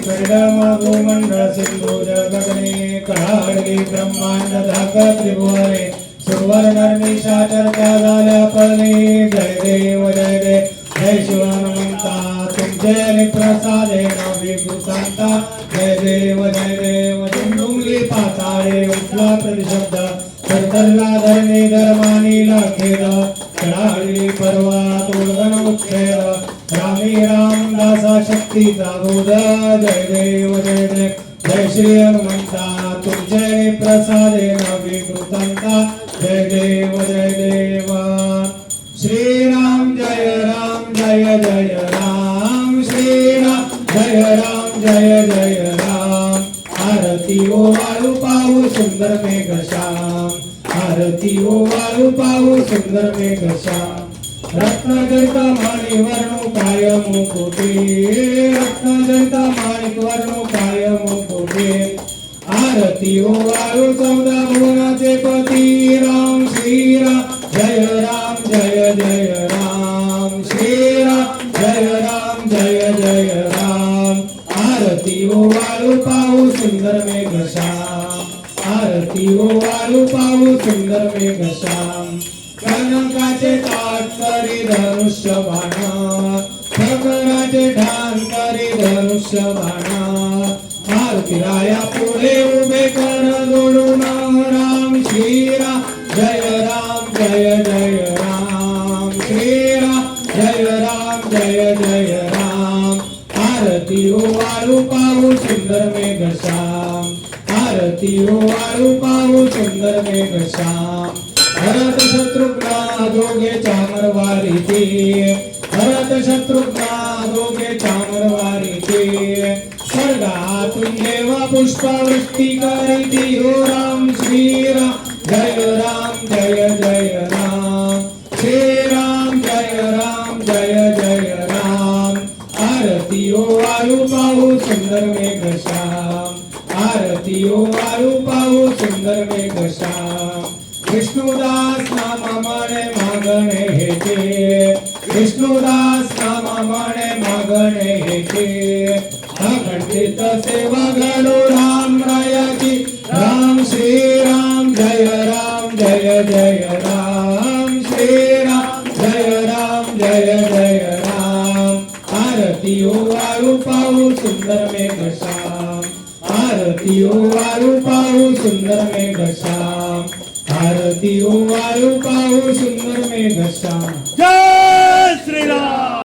भूमंडल सिंधु गगने कळाडली ब्रह्मांड धाक त्रिभुवने सुवर्ण निशाचर त्या झाल्या पणे जय देव जय शिव हनुमंता तुमचे प्रसादे विभूतांता जय देव डुंगली पाताळे उठला प्रतिशब्द तरतरला धरणे धर्मानी लाखेर कळाडली पर्वत उर्गन उच्छेद रामी रामदासा शक्तीचा बोध जय देव जय श्री हनुमंता तुमचे प्रसादे विभूतांता जय देव श्रीराम जय जय राम श्रीराम जय राम आरती ओ वाळू पाहू सुंदर मेघश्याम आरती ओ वाळू पाहू सुंदर मेघश्याम रत्नजडित माणिक वर्णो काय मुकुटे रत्नजडित माणिक वर्णो काय मुकुटे आरती ओ वाळू 14 भुवनाचे पती राम श्रीराम जय राम श्रीराम जय राम आरती ओ वाळू पाहू सुंदर मेघश्याम आरती ओ वाळू पाहू सुंदर मेघश्याम कनकाचे ताट करी धनुष्य बाण खगराचे ढान करी धनुष्य बाण मारुती राया पुढे उभे कर जोडून राम श्रीराम जय राम श्रीराम जय राम आरती ओ वाळू पाहू सुंदर मेघश्याम आरती ओ वाळू पाहू सुंदर मेघश्याम भरत शत्रुघ्न दोघे चामरवारी ते भरत शत्रुघ्न दोघे चामरवारी ते स्वर्गातून देव पुष्पवृष्टी करीती हो राम श्रीराम जय राम श्रीराम जय राम आरती ओ वाळू पाहू सुंदर मेघश्याम आरती ओ वाळू पाहू सुंदर मेघश्याम विष्णुदास नाम म्हणे मागणे हेते विष्णुदास नाम म्हणे मागणे हेते अखंडित सेवा घडो राम रायाची राम श्रीराम जय राम श्रीराम जय राम आरती ओ वाळू पाहू सुंदर मेघश्याम आरती ओ वाळू पाहू सुंदर मेघश्याम आरती ओ वाळू पाहू सुंदर मेघश्याम जय श्रीराम।